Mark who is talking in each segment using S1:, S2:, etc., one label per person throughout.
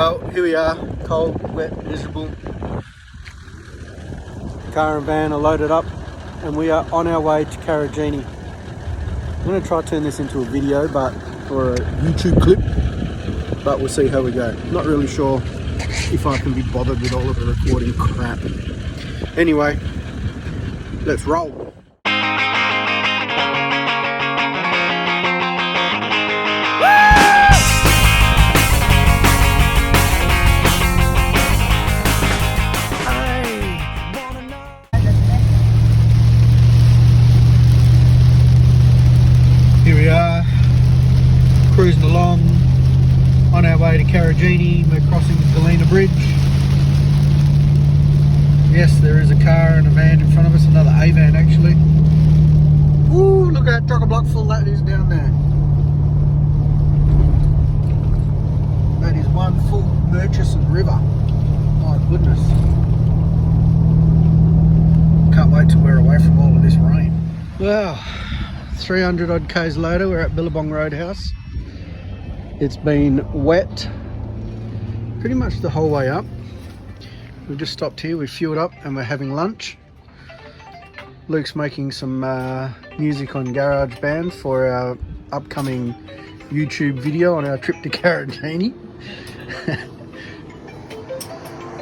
S1: Well, here we are, cold, wet, miserable. Car and van are loaded up and we are on our way to Karijini. I'm going to try to turn this into a video or a YouTube clip, but we'll see how we go. Not really sure if I can be bothered with all of the recording crap. Anyway, let's roll. Here we are, cruising along on our way to Karijini. We're crossing the Galena Bridge. Yes, there is a car and a van in front of us, another A van actually. Woo, look at that chock-a-block full that is down there. That is one full Murchison River. My goodness. Can't wait till we're away from all of this rain. Well, 300 odd k's later, we're at Billabong Roadhouse. It's been wet pretty much the whole way up. We've just stopped here, we've fueled up and we're having lunch. Luke's making some music on GarageBand for our upcoming YouTube video on our trip to Karijini.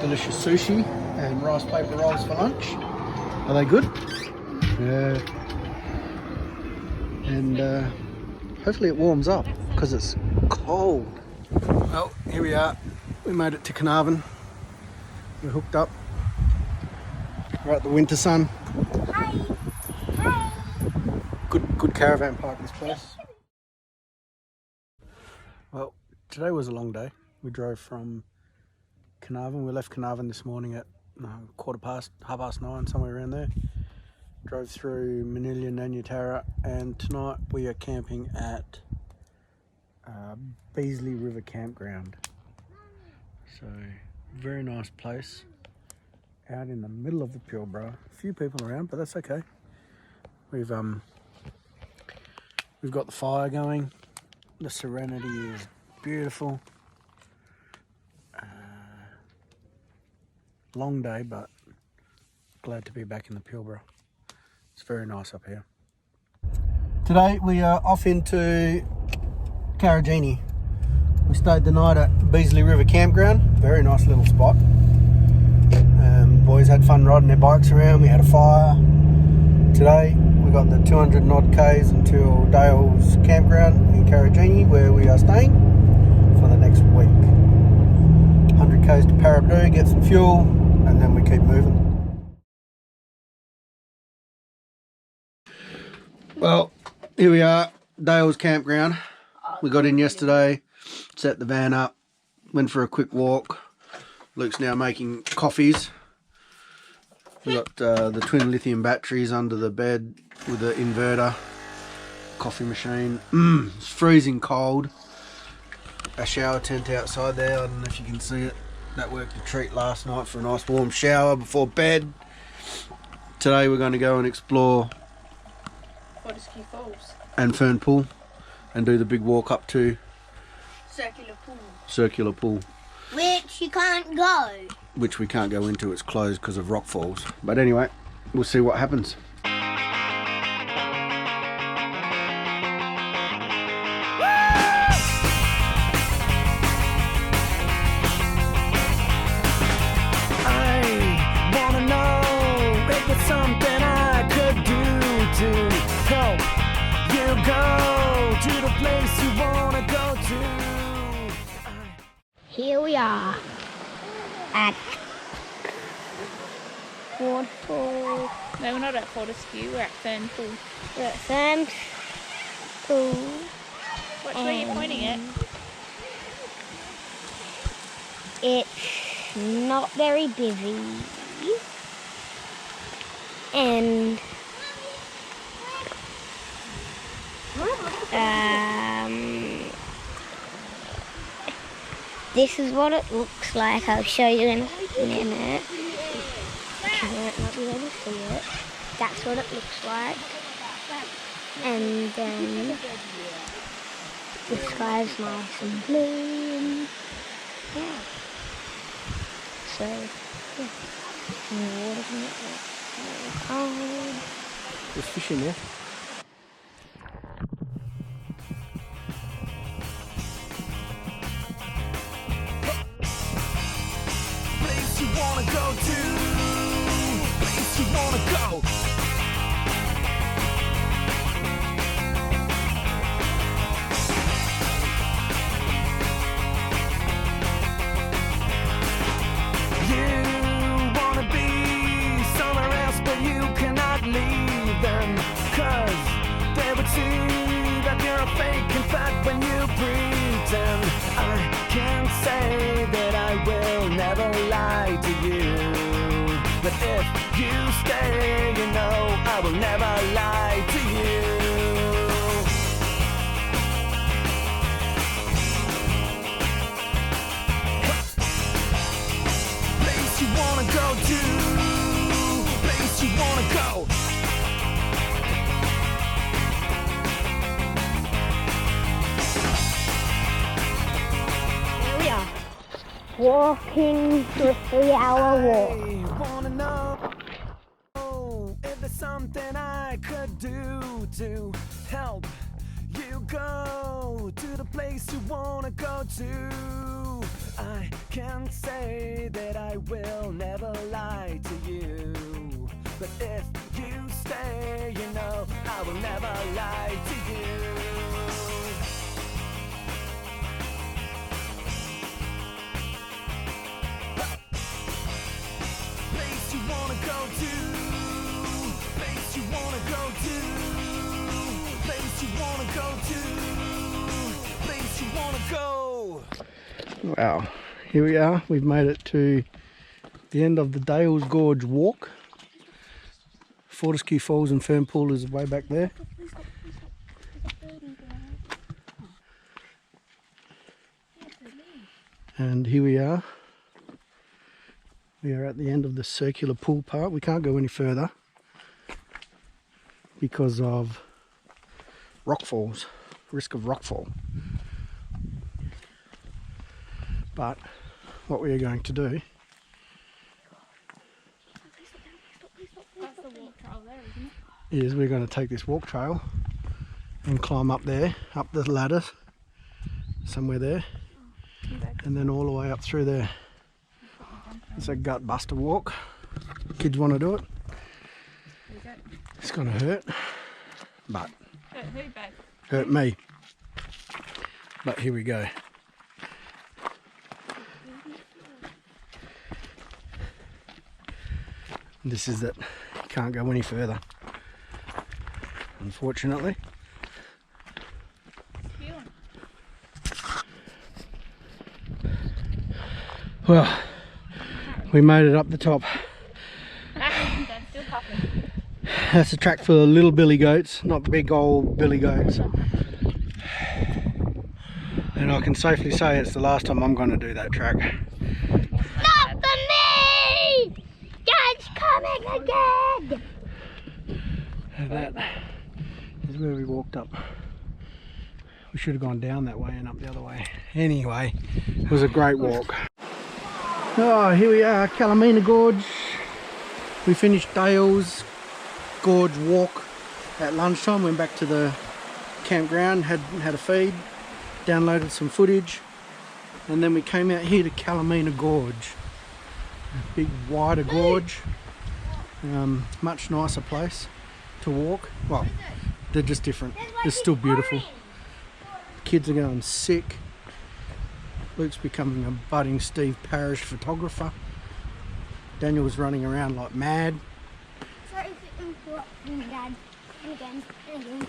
S1: Delicious sushi and rice paper rolls for lunch. Are they good? Yeah. And hopefully it warms up because it's cold. Well, here we are. We made it to Carnarvon. We're hooked up. We're at the winter sun.
S2: Hi. Hi.
S1: Good caravan park, this place. Well, today was a long day. We drove from Carnarvon. We left Carnarvon this morning at 9:15, somewhere around there. Drove through Manila, Nanyatara, and tonight we are camping at Beasley River Campground. So, very nice place. Out in the middle of the Pilbara. A few people around, but that's okay. We've got the fire going. The serenity is beautiful. Long day, but glad to be back in the Pilbara. It's very nice up here. Today we are off into Karijini. We stayed the night at Beasley River Campground. Very nice little spot. Boys had fun riding their bikes around. We had a fire. Today we got the 200 odd k's until Dales Campground in Karijini, where we are staying for the next week. 100 k's to Parabdu, get some fuel, and then we keep moving. Well, here we are, Dales Campground. We got in yesterday, set the van up, went for a quick walk. Luke's now making coffees. We got the twin lithium batteries under the bed with the inverter, coffee machine. It's freezing cold. A shower tent outside there, I don't know if you can see it. That worked a treat last night for a nice warm shower before bed. Today we're going to go and explore
S2: Fortescue Falls.
S1: And Fern Pool and do the big walk up to Circular Pool.
S2: Which you can't go.
S1: Which we can't go into, it's closed because of rock falls. But anyway, we'll see what happens.
S2: Here we are at Waterfall.
S3: No, we're not at Fortescue, we're at Fern Pool.
S2: We're at Fern Pool.
S3: Which way are you pointing at?
S2: It's not very busy. And this is what it looks like. I'll show you in a minute. You might not be able to see it. That's what it looks like. And then the sky's nice and blue. And yeah. So, yeah. And the water's not really cold.
S1: There's fish in there.
S4: Place you wanna go to, place you wanna go. You wanna be somewhere else, but you cannot leave them, 'cause they would see that you're a fake in fact when you pretend. I can't say that I will never lie to you, but if you stay, you know I will never lie to you. Place you wanna go to, place you wanna go.
S2: Here we are. Walking through a 3-hour walk.
S4: I wanna know if there's something I could do to help you go to the place you wanna go to. I can say that I will never lie to you, but if you stay, you know I will never lie to you. Place you wanna go to, place you wanna go to, place you wanna go to, place you wanna go.
S1: Wow, here we are. We've made it to the end of the Dales Gorge walk. Fortescue Falls and Fern Pool is way back there. And here we are. We are at the end of the circular pool part. We can't go any further because of rockfalls, risk of rockfall. But what we are going to do
S3: That's the walk trail there, isn't it?
S1: is we're going to take this walk trail and climb up there, up the ladder, somewhere there, and then all the way up through there. It's a gut buster walk. Kids want to do it. It's going to hurt, but
S3: Who, babe?
S1: hurt me. But here we go. This is it. You can't go any further, unfortunately. Well, we made it up the top.
S3: Dad's still puffing.
S1: That's a track for little billy goats, not big old billy goats. And I can safely say it's the last time I'm going to do that track.
S2: Not for me! Dad's coming again!
S1: And that is where we walked up. We should have gone down that way and up the other way. Anyway, it was a great walk. Oh, here we are, Karijini Gorge. We finished Dales Gorge walk at lunchtime. Went back to the campground, had a feed, downloaded some footage, and then we came out here to Karijini Gorge. A big, wider gorge. Much nicer place to walk. Well, they're just different. It's still beautiful. Kids are going sick. Luke's becoming a budding Steve Parish photographer. Daniel was running around like mad.
S2: Sorry for interrupting, Dad. And again, and again.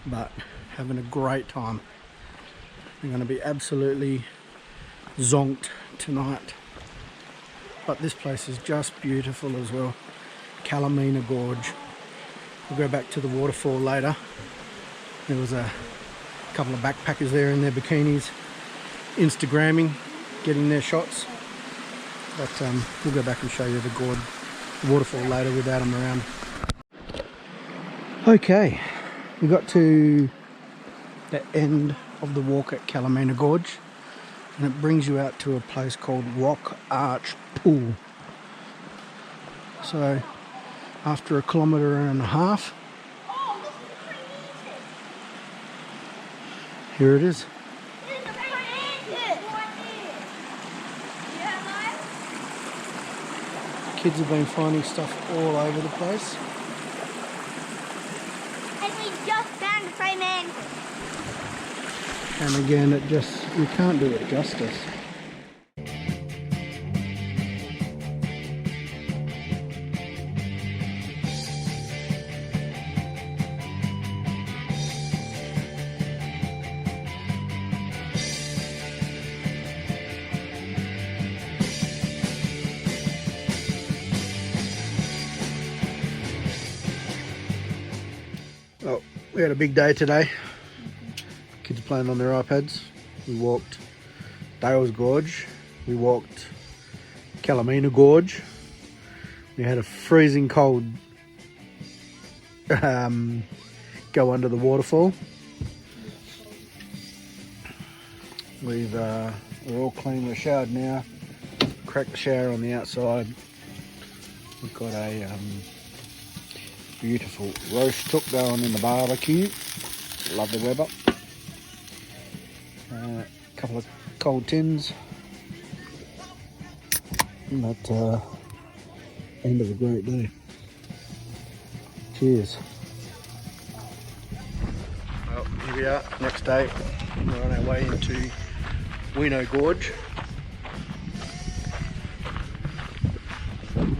S1: But having a great time. We're going to be absolutely zonked tonight. But this place is just beautiful as well. Karijini Gorge. We'll go back to the waterfall later. There was a couple of backpackers there in their bikinis, Instagramming, getting their shots. But we'll go back and show you the waterfall later without them around. Okay, we got to the end of the walk at Karijini Gorge. and it brings you out to a place called Rock Arch Pool. So after 1.5 kilometres, here it is. Kids have been finding stuff all over the place.
S2: And we just found the praying mantis.
S1: And again, you can't do it justice. Well, we had a big day today. Kids playing on their iPads. We walked Dales Gorge. We walked Karijini Gorge. We had a freezing cold go under the waterfall. We're all clean. We're showered now. Cracked the shower on the outside. We've got a beautiful roast cook going in the barbecue. Love the weather. A couple of cold tins. But end of a great day. Cheers. Well, here we are, next day. We're on our way into Weano Gorge.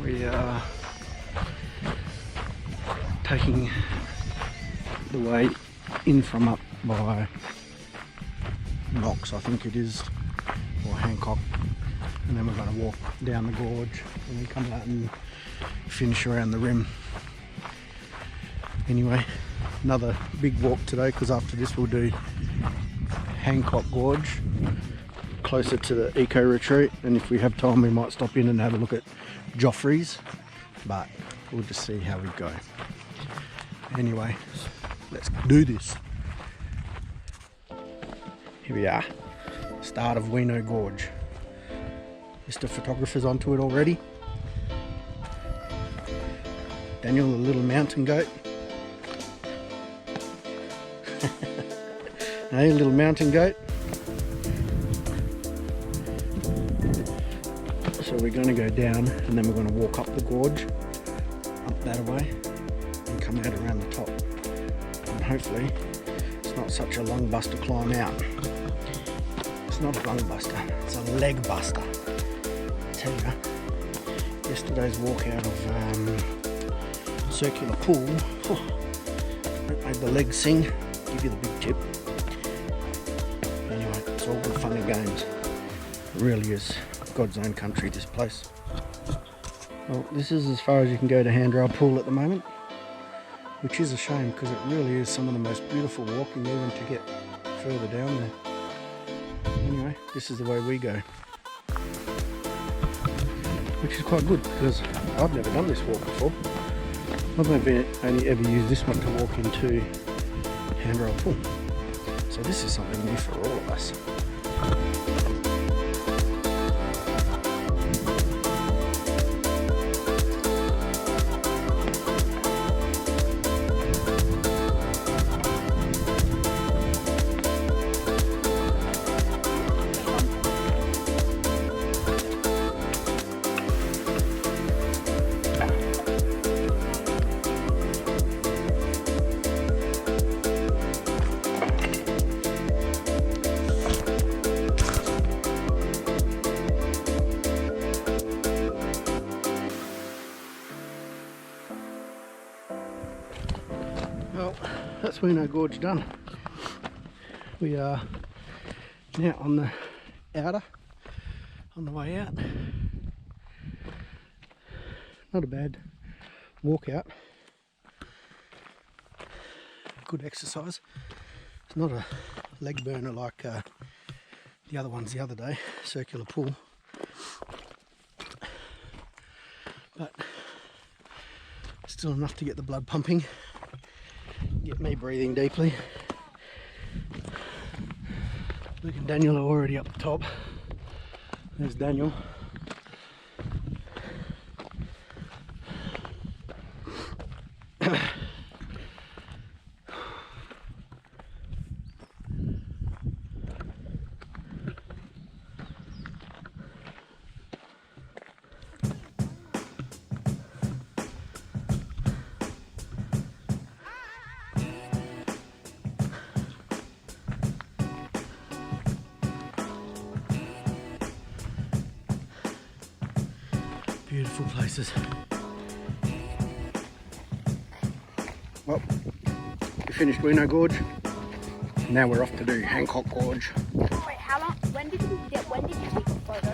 S1: We are taking the way in from up by Knox, I think it is, or Hancock, and then we're going to walk down the gorge and then come out and finish around the rim. Anyway, another big walk today, because after this we'll do Hancock Gorge, closer to the eco retreat, and if we have time we might stop in and have a look at Joffrey's, but we'll just see how we go. Anyway, let's do this. Here we are, start of Weano Gorge. Mr. Photographer's onto it already. Daniel, the little mountain goat. Hey, little mountain goat. So we're going to go down and then we're going to walk up the gorge, up that way, and come out around the top. And hopefully it's not such a long buster climb out. It's not a lung buster, it's a leg buster. I tell you, yesterday's walk out of Circular Pool, it made the legs sing, give you the big tip. Anyway, it's all good fun and games. It really is God's own country, this place. Well, this is as far as you can go to Handrail Pool at the moment, which is a shame because it really is some of the most beautiful walking even to get further down there. Anyway, this is the way we go, which is quite good because I've never done this walk before. I've only ever used this one to walk into Handrail Pool, so this is something new for all of us. Well, that's Weano Gorge done. We are now on the outer, on the way out. Not a bad walk out. Good exercise. It's not a leg burner like the other ones the other day, Circular Pool. But still enough to get the blood pumping. Get me breathing deeply. Luke and Daniel are already up the top. There's Daniel. Beautiful places. Well, we finished Weano Gorge. Now we're off to do Hancock Gorge.
S3: Wait, how long? When did you take a photo?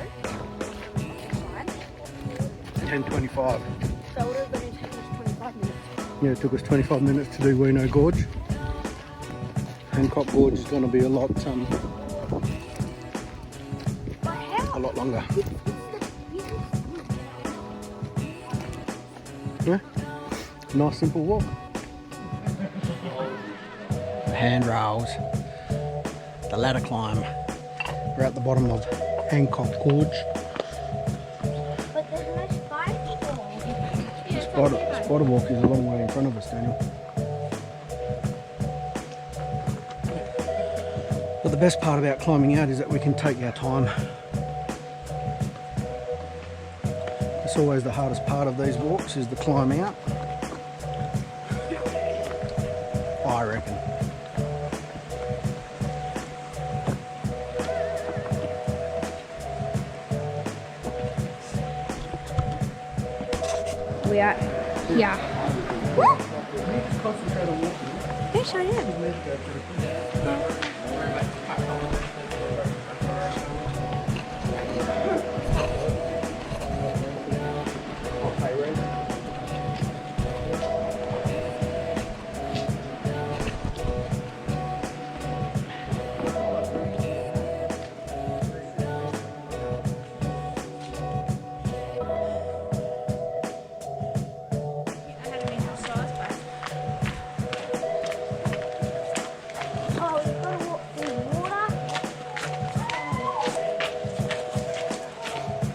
S1: 10:25.
S3: So it was going to take us 25 minutes.
S1: Yeah, it took us 25 minutes to do Weano Gorge. Hancock Gorge is going to be a lot longer. Yeah, nice simple walk. Handrails, the ladder climb. We're at the bottom of Hancock Gorge.
S2: But there's no spider.
S1: Spider walk is a long way in front of us, Daniel. But the best part about climbing out is that we can take our time. It's always the hardest part of these walks, is the climb out. I reckon.
S3: We are. Yeah. What? Yes, I am.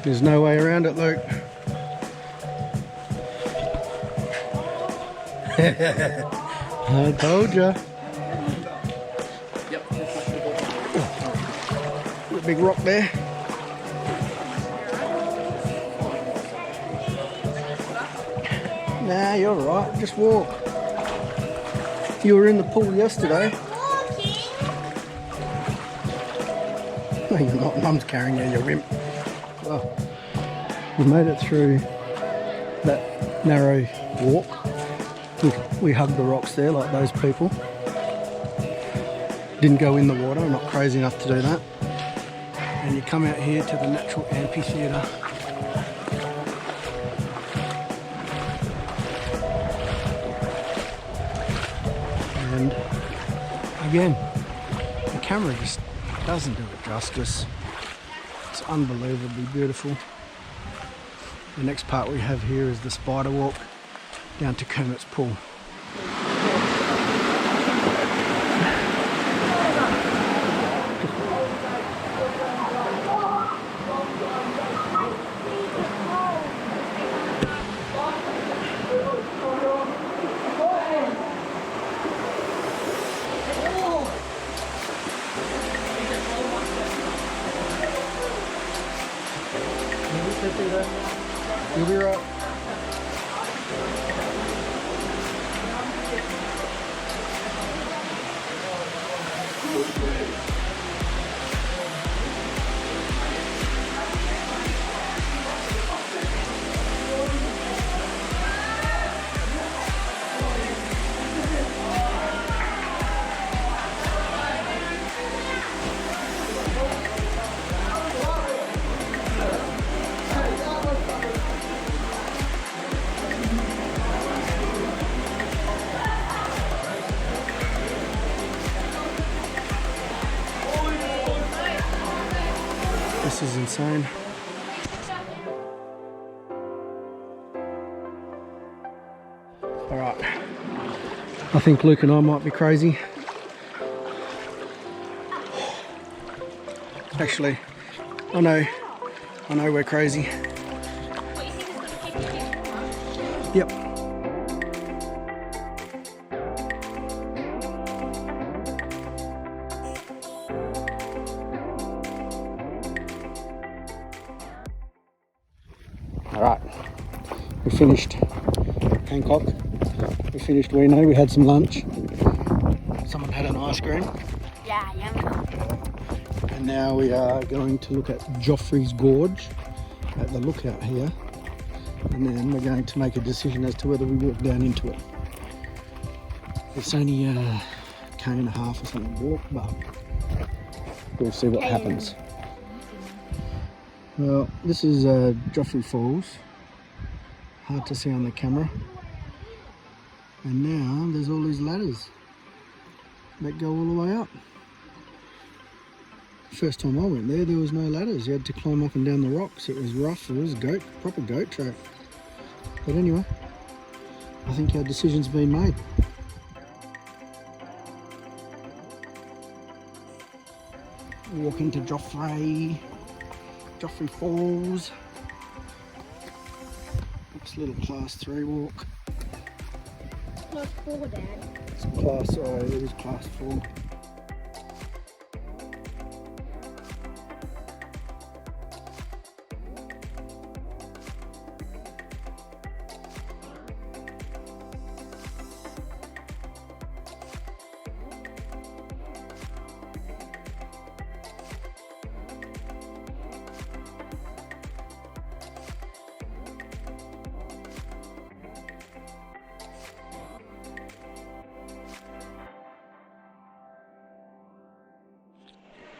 S1: There's no way around it, Luke. I told ya. Yep. Big rock there. Nah, you're right. Just walk. You were in the pool yesterday. No, you're not. Mum's carrying you, you wimp. Well, we made it through that narrow walk. We hugged the rocks there like those people. Didn't go in the water, I'm not crazy enough to do that. And you come out here to the natural amphitheatre. And again, the camera just doesn't do it justice. It's unbelievably beautiful. The next part we have here is the spider walk down to Kermit's Pool. You'll be right. This is insane. Alright, I think Luke and I might be crazy. Actually, I know we're crazy. Yep. Alright, we finished Hancock, we finished Weano, we had some lunch, someone had an ice cream.
S2: Yeah, yum.
S1: And now we are going to look at Joffrey's Gorge at the lookout here, and then we're going to make a decision as to whether we walk down into it. It's only a k'm and a half or something walk, but we'll see what happens. Well, this is Joffrey Falls, hard to see on the camera, and now there's all these ladders that go all the way up. First time I went there was no ladders, you had to climb up and down the rocks. It was rough, it was proper goat track. But anyway, I think our decision's been made. Walk into Joffrey Falls. It's a little class 3 walk.
S2: Class 4, Dad.
S1: It's class, oh it is class 4.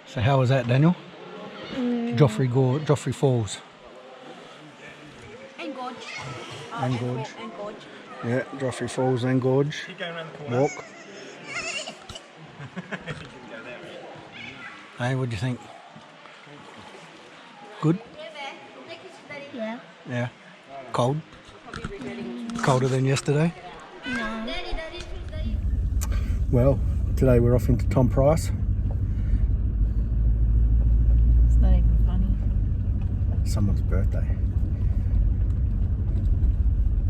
S1: So how was that, Daniel? Joffrey Falls.
S3: And Gorge.
S1: And Gorge.
S3: And Gorge.
S1: Yeah, Joffrey Falls and Gorge.
S5: Keep going around the corner.
S1: Walk. Hey, what do you think? Good?
S2: Yeah.
S1: Yeah. Cold? Colder than yesterday?
S2: No.
S1: Well, today we're off into Tom Price.
S3: It's not even funny.
S1: Someone's birthday.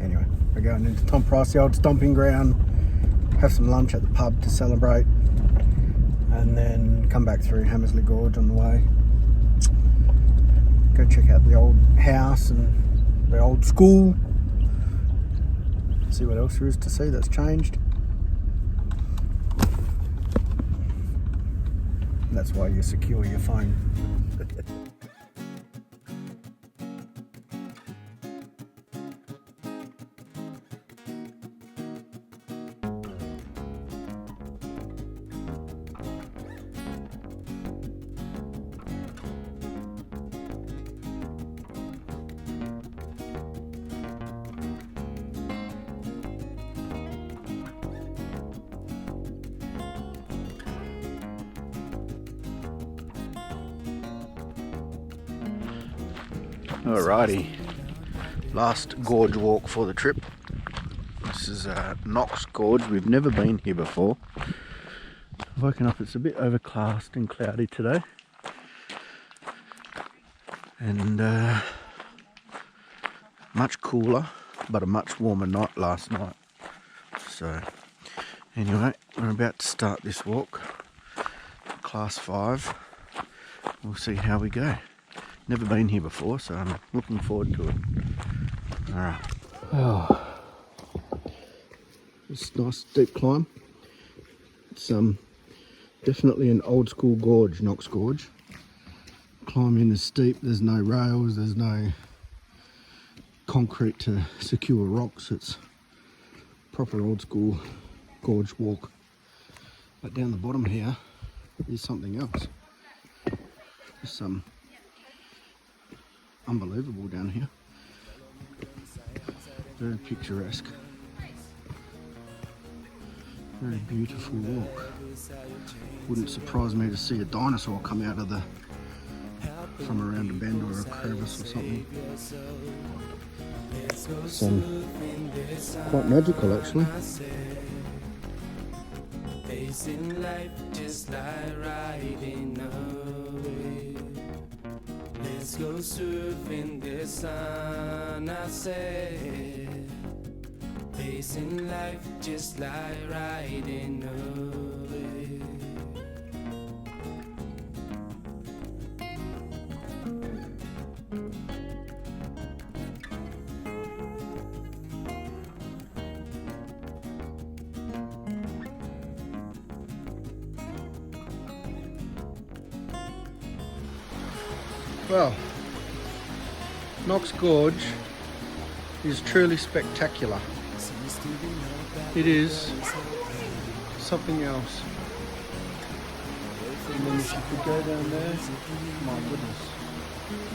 S1: Anyway, we're going into Tom Price, the old stomping ground, have some lunch at the pub to celebrate, and then come back through Hammersley Gorge on the way. Go check out the old house and the old school. See what else there is to see that's changed. And that's why you secure your phone. Alrighty, last gorge walk for the trip. This is Knox Gorge. We've never been here before. I've woken up, it's a bit overcast and cloudy today, and much cooler, but a much warmer night last night. So anyway, we're about to start this walk, class 5. We'll see how we go. Never been here before, so I'm looking forward to it. Alright. Oh, it's a nice steep climb. It's definitely an old school gorge, Knox Gorge. Climbing is steep, there's no rails, there's no concrete to secure rocks. It's proper old school gorge walk. But down the bottom here is something else. There's unbelievable down here. Very picturesque. Very beautiful walk. Wouldn't surprise me to see a dinosaur come out of from around a bend or a crevice or something. It's quite magical actually.
S4: Facing life just like riding a wave. Let's go surfing the sun, I said. Facing life just like riding a wave.
S1: Well, Knox Gorge is truly spectacular. It is something else. And then if you could go down there, my goodness.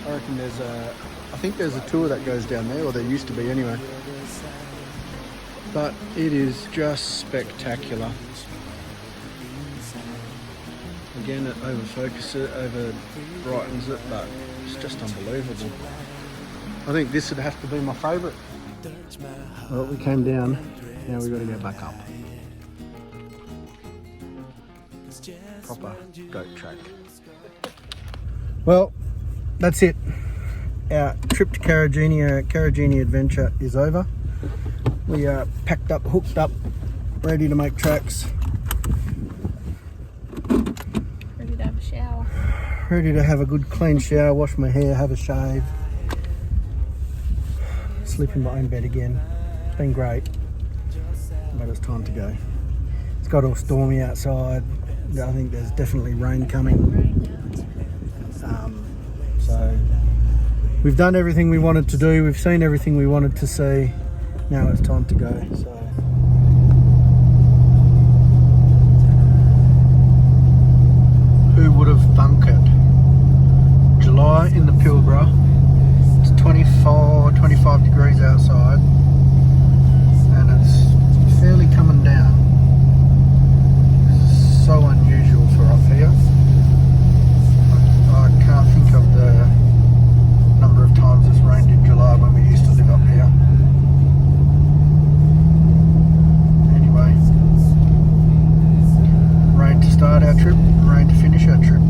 S1: I reckon I think there's a tour that goes down there, or there used to be anyway. But it is just spectacular. Again, it overfocuses it, over brightens it, but it's just unbelievable. I think this would have to be my favourite. Well, we came down, now we've got to go back up. Proper goat track. Well, that's it. Our trip to Karijini, Karijini adventure is over. We are packed up, hooked up, ready to make tracks.
S3: Ready to have a shower.
S1: Ready to have a good clean shower, wash my hair, have a shave. Sleep in my own bed again. It's been great, but it's time to go. It's got all stormy outside. I think there's definitely rain coming. So we've done everything we wanted to do. We've seen everything we wanted to see. Now it's time to go. So who would have thunk it? July in the Pilbara. It's 24, 25 degrees outside, and it's fairly coming down. This is so unusual for up here. I can't think of the number of times it's rained in July when we used to live up here. Anyway, rain to start our trip, rain to finish our trip.